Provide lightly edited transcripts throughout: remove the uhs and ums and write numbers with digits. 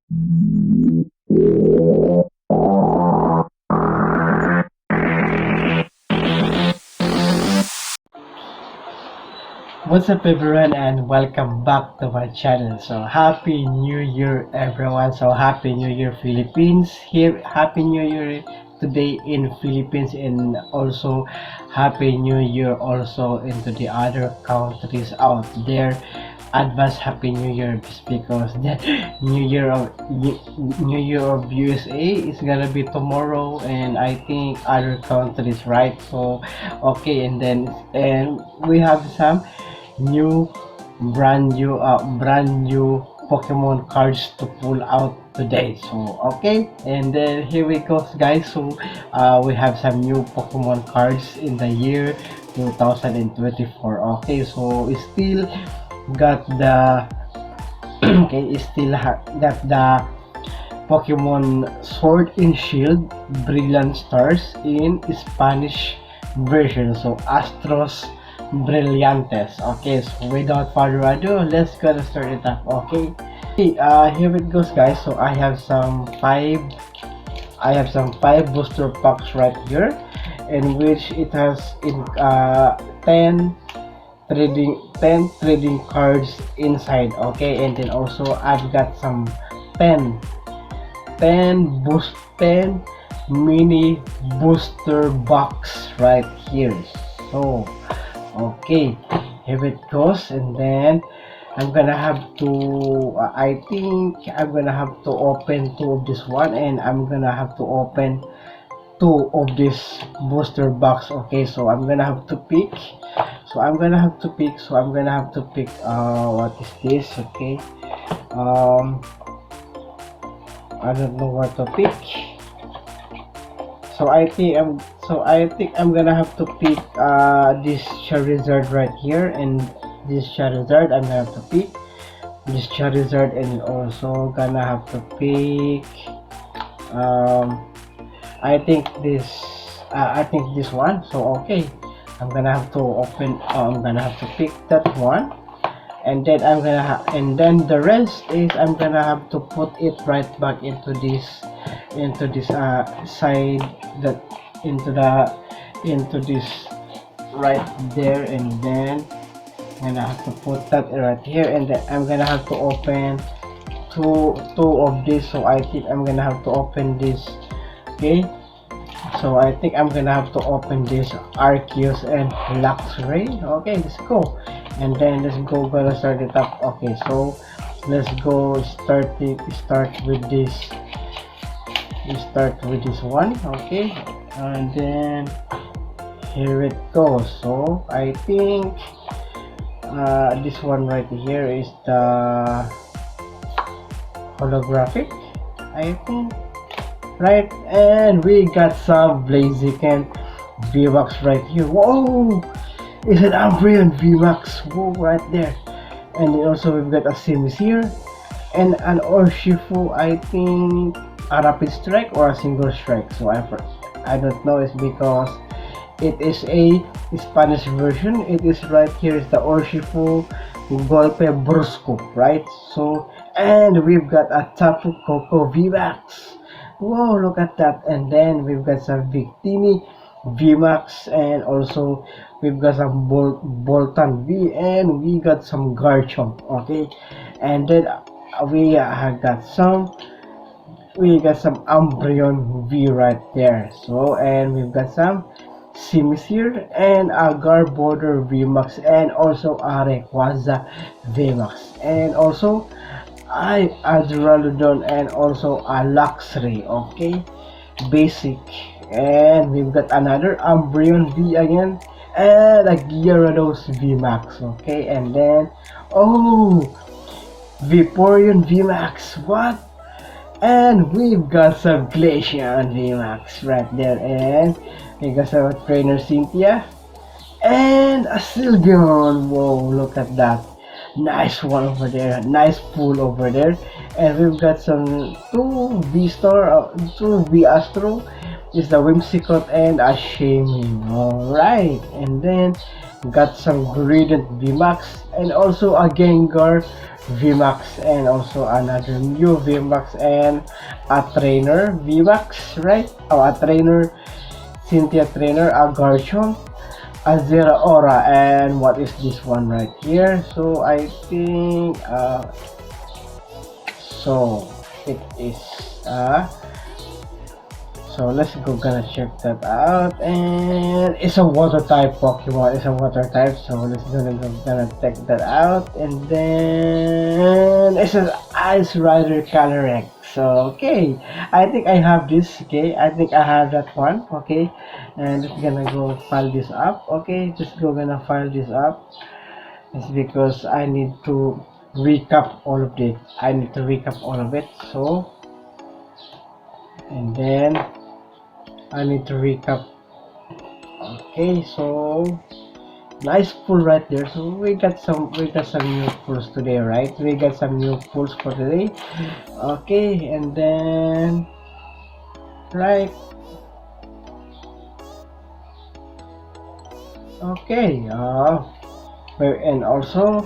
What's up everyone and welcome back to my channel. So happy new year everyone. So happy new year Philippines. Here happy new year today in Philippines, and also happy new year also into the other countries out there. Advance happy new year, because the new year of USA is gonna be tomorrow, and I think other countries, right? So okay, and we have some new brand new Pokemon cards to pull out today. So okay, and then here we go guys. So we have some new Pokemon cards in the year 2024. Okay, so we still got the okay, got the Pokemon Sword and Shield Brilliant Stars in Spanish version. So Astros Brillantes. Okay, so without further ado, let's gonna start it up. Okay. Here it goes guys. So I have some five booster packs right here, in which it has in 10 trading cards inside. Okay, and then also I've got some 10 10 mini booster box right here. So okay, here it goes, and then I'm gonna have to I think I'm gonna have to open two of this one, and I'm gonna have to open two of this booster box. Okay, so I'm gonna have to pick what is this. Okay, um I don't know what to pick. So I think I'm gonna have to pick this Charizard right here, and this Charizard I'm gonna have to pick this Charizard, and also gonna have to pick um I think this one. So okay, I'm gonna have to I'm gonna have to pick that one, and then and then the rest is I'm gonna have to put it right back into this side, that into this right there, and then I'm gonna have to put that right here, and then I'm gonna have to open two of this. So I think I'm gonna have to open this. Okay, so I think I'm gonna have to open this Arceus and Luxray. Okay, let's go, and then gonna start it up. Okay, so let's go start with this. We start with this one. Okay, and then here it goes. So I think this one right here is the holographic, I think, right? And we got some Blaziken VMAX right here. Whoa, it's an Umbreon VMAX. Whoa, right there. And then also we've got a Sims here, and an Urshifu, I think a rapid strike or a single strike. So I don't know. It's because it is a Spanish version. It is right here is the Urshifu Golpe Brusco, right? So, and we've got a Tapu Koko VMAX. Whoa, look at that. And then we've got some Victini VMAX, and also we've got some Bolton V, and we got some Garchomp. Okay, and then we have got some Umbreon V right there. So, and we've got some Sims here, and a Garbodor VMAX, and also a Rayquaza VMAX, and also a Duraludon, and also a Luxray. Okay, basic. And we've got another Umbreon V again, and a Gyarados VMAX. Okay, and then oh, Vaporeon VMAX. What? And we've got some Glaceon VMAX right there, and we got some Trainer Cynthia and a Sylveon. Whoa, look at that. Nice one over there, nice pull over there. And we've got some two V-Star, two V-Astro, is the Whimsicott and a Shaming. Alright, and then got some Gradient VMAX, and also a Gengar VMAX, and also another new VMAX, and a trainer VMAX, right? Oh, a trainer, Cynthia trainer, a Garchomp, a Zera Aura, and what is this one right here? So I think, so it is, so let's go gonna check that out, and it's a water type Pokemon. It's a water type, so let's gonna check that out, and then it's an Ice Rider Calyrex. So okay, I think I have this. Okay, I think I have that one. Okay, and just gonna go file this up. Okay, just go gonna file this up. It's because I need to recap all of it. I need to recap all of it. So, and then I need to recap. Okay, so nice pull right there. So we got some new pulls today, right? We got some new pulls for today. Okay, and then right. Okay, and also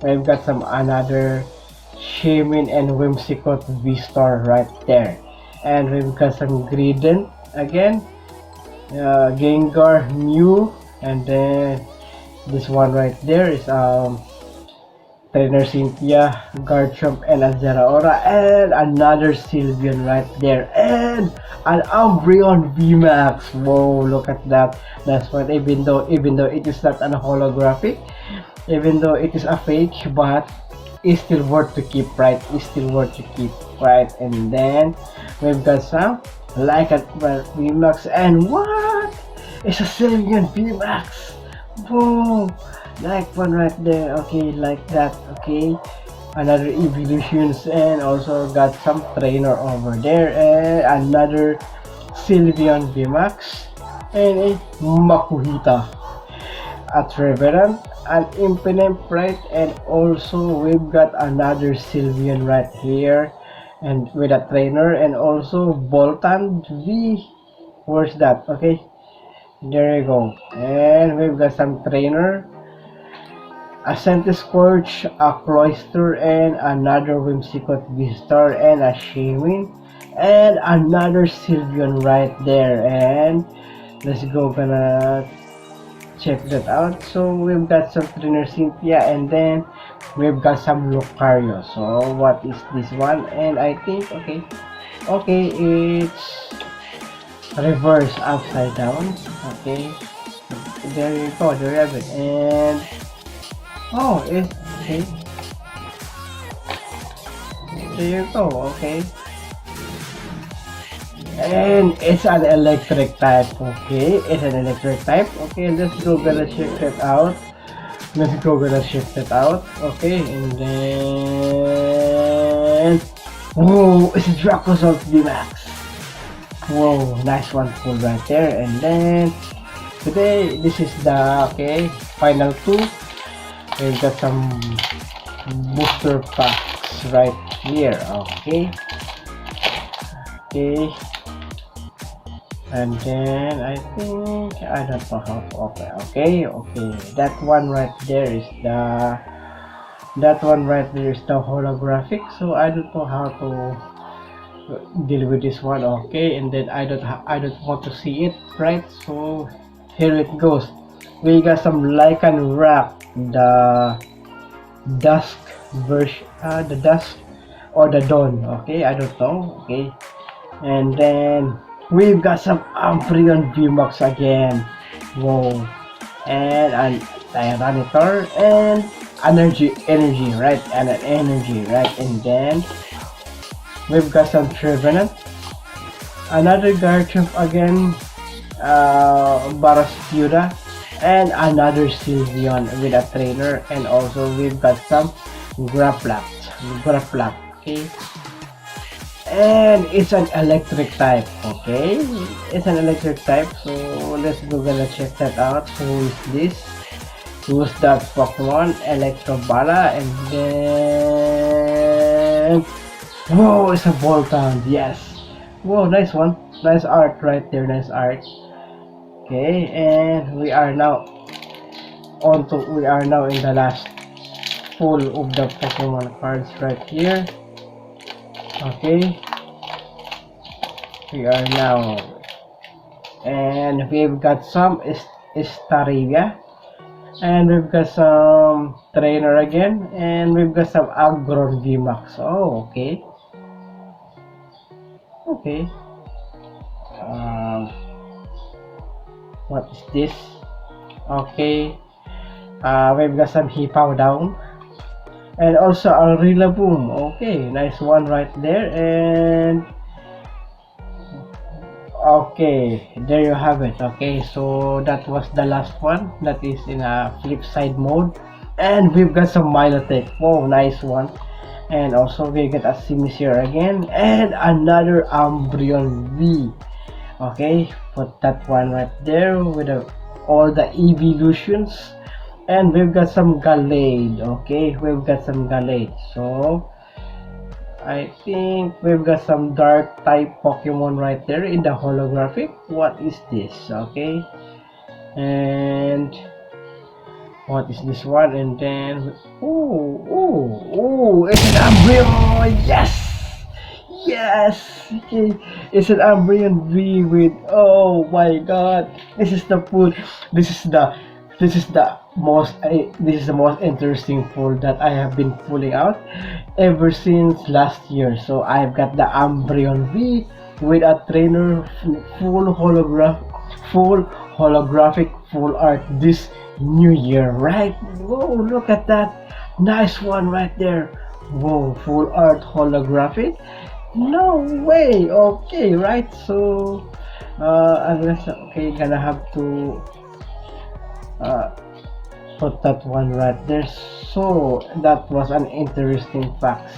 we've got some another Shaman and Whimsicott V-Star right there, and we've got some Gradient again, Gengar new, and then this one right there is Trainer Cynthia, Garchomp, and a Zeraora, and another Sylveon right there, and an Umbreon VMAX. Whoa, look at that. That's what, even though it is not an holographic, even though it is a fake, but it's still worth to keep, right? It's still worth to keep, right? And then we've got some like a VMAX, and what? It's a Sylveon VMAX. Whoa, like one right there. Okay, like that. Okay, another evolutions, and also got some trainer over there, and another Sylveon VMAX, and a Makuhita, a Trevenant, an Impidimp, right? And also we've got another Sylveon right here, and with a trainer, and also Boltan V. Where's that? Okay, there you go. And we've got some trainer, a Scorch, a Cloyster, and another Whimsicott V-Star, and a Shaman, and another Sylveon right there. And let's go gonna check that out. So we've got some trainer Cynthia, and then we've got some Lucario. So what is this one? And I think, okay, it's reverse upside down. Okay, there you go, there you have it. And oh, it's okay, there you go. Okay, and it's an electric type. Okay, it's an electric type. Okay, let's go gonna shift it out. Let's go gonna shift it out. Okay, and then whoa, it's a Dracosalt VMAX. Whoa, nice one pull right there. And then today this is the final two. We've got some booster packs right here. Okay, and then I think I don't know how to open. Okay, that one right there is the holographic, so I don't know how to deal with this one. Okay, and then I don't want to see it, right? So here it goes. We got some Lycan Rock, the dusk version, the dusk or the dawn. Okay, I don't know. Okay, and then we've got some Umbreon VMAX again. Whoa, and an Tyranitar, and energy, right? And an energy, right? And then we've got some Trevenant, another Garchomp again, Barraskewda, and another Sylveon with a trainer, and also we've got some Grapploct. Okay, and it's an electric type. Okay, it's an electric type, so let's go gonna check that out. Who is this? Who's that Pokemon? Electrobala, and then whoa, it's a Boltund. Yes. Whoa, nice one. Nice art right there. Nice art. Okay, and we are now in the last full of the Pokemon cards right here. Okay, we are now, and we've got some Staravia, and we've got some Trainer again, and we've got some Agron VMAX. Oh, okay, okay. Um, what is this? Okay, we've got some Hipow down, and also a Rillaboom. Okay, nice one right there. And okay, there you have it. Okay, so that was the last one. That is in a flip side mode. And we've got some Milotech. Wow, nice one. And also we get a Simisear again. And another Umbreon V. Okay, put that one right there with all the evolutions. And we've got some Gallade. Okay, we've got some Gallade. So I think we've got some dark type Pokemon right there in the holographic. What is this? Okay, and what is this one? And then it's an Umbreon. Yes, yes. Okay, it's an Umbreon V with, oh my god, this is the pool. This is the this is the most interesting pool that I have been pulling out ever since last year. So I've got the Umbreon V with a trainer, full holographic full art this new year, right? Whoa, look at that, nice one right there. Whoa, full art holographic, no way. Okay, right. So unless, okay, gonna have to put that one right there. So that was an interesting fact.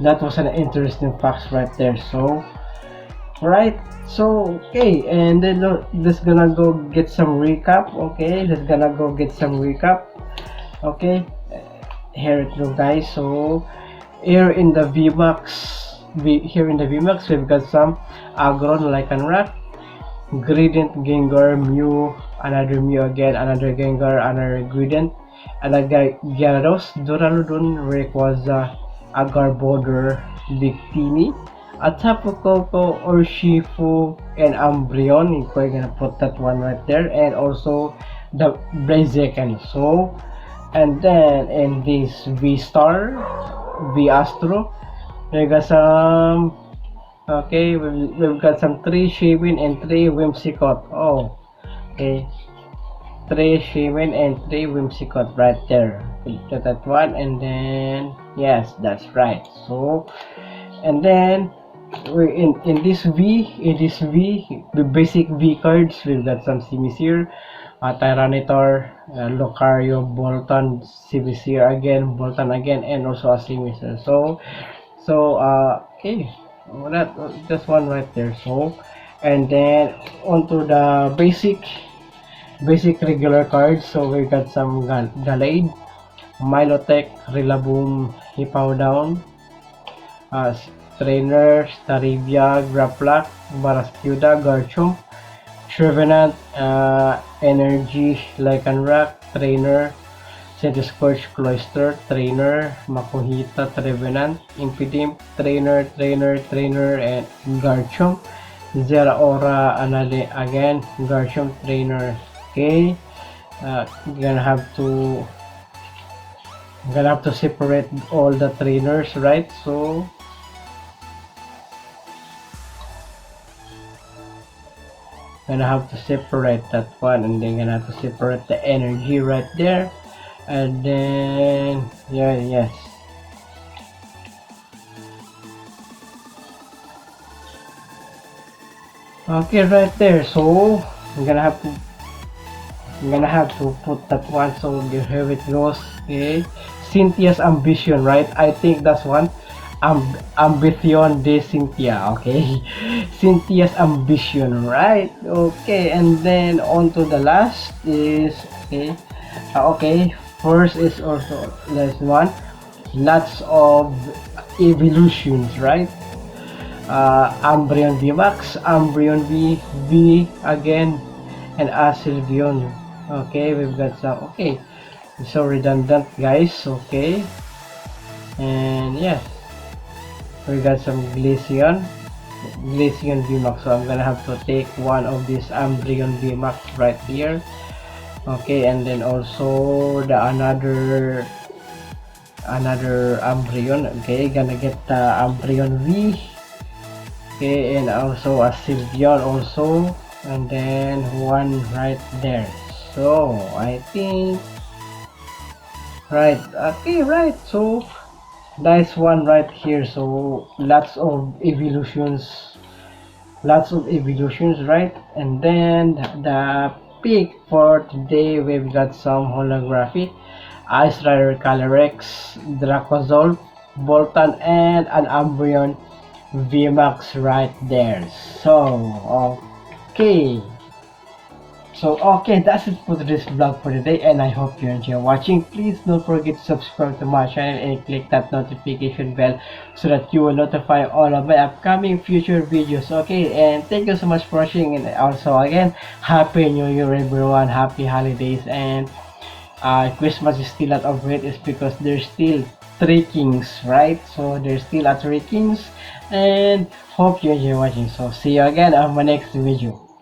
That was an interesting fact right there. So right, so okay, and then let's gonna go get some recap. Okay, let's gonna go get some recap. Okay, here it go, guys. So here in the VMAX, we've got some Agron, Lycanroc, Gradient, Gengar, Mew, another Mew again, another Gengar, another Gradient, another Gyarados, Duraludon, Rayquaza, Agarbodor, Victini, a Tapu Koko, Urshifu, and Umbreon. We're gonna put that one right there, and also the Blaziken. So, and then in this V-Star, V-Astro, we got some. Okay, we've got some 3 Shaymin and 3 Whimsicott. Oh, okay. 3 Shaymin and 3 Whimsicott right there. That one, and then yes, that's right. So, and then we in this the basic V cards, we've got some Simisear, Tyranitar, Lucario, Bolton, Simisear again, Bolton again, and also a Simisear. So okay, well, that's one right there. So, and then onto the basic regular cards. So we got some Gallade, Milotech, Rillaboom, Hippowdon, Trainer, Staravia, Grapploct, Barraskewda, Garchomp, Trevenant, Energy, Lycanroc, Trainer, Scorch, Cloyster, Trainer, Makuhita, Trevenant, Impidimp, Trainer, and Garchomp, Zeraora, Anale again, Garchomp, Trainer. Okay, you're gonna have to separate all the trainers, right? So gonna have to separate that one, and then gonna have to separate the energy right there, and then yes. Okay, right there. So I'm gonna have to put that one. So here it goes. Okay, Cynthia's ambition, right? I think that's one. Ambition de Cynthia. Okay, Cynthia's ambition, right? Okay, and then on to the last is okay. Okay, first is also last one. Lots of evolutions, right? Umbreon VMAX, Umbreon V again, and Asilvion. Okay, we've got some. Okay, it's so redundant, guys. Okay, and yes, we got some Glaceon VMAX. So I'm gonna have to take one of these Umbreon VMAX right here. Okay, and then also the another Umbreon. Okay, gonna get the Umbreon V. Okay, and also a Sylveon also, and then one right there. So I think right. Okay, right. So nice one right here. So lots of evolutions, right? And then the pick for today, we've got some holographic Ice Rider Calyrex, Dracozol, Bolton, and an Umbreon VMAX right there. So okay, okay, that's it for today's vlog for today, and I hope you enjoy watching. Please don't forget to subscribe to my channel and click that notification bell so that you will notify all of my upcoming future videos. Okay, and thank you so much for watching, and also again, Happy New Year everyone, Happy Holidays, and Christmas is still not over yet. It's because there's still three kings, right? So there's still three kings, and hope you enjoy watching. So see you again on my next video.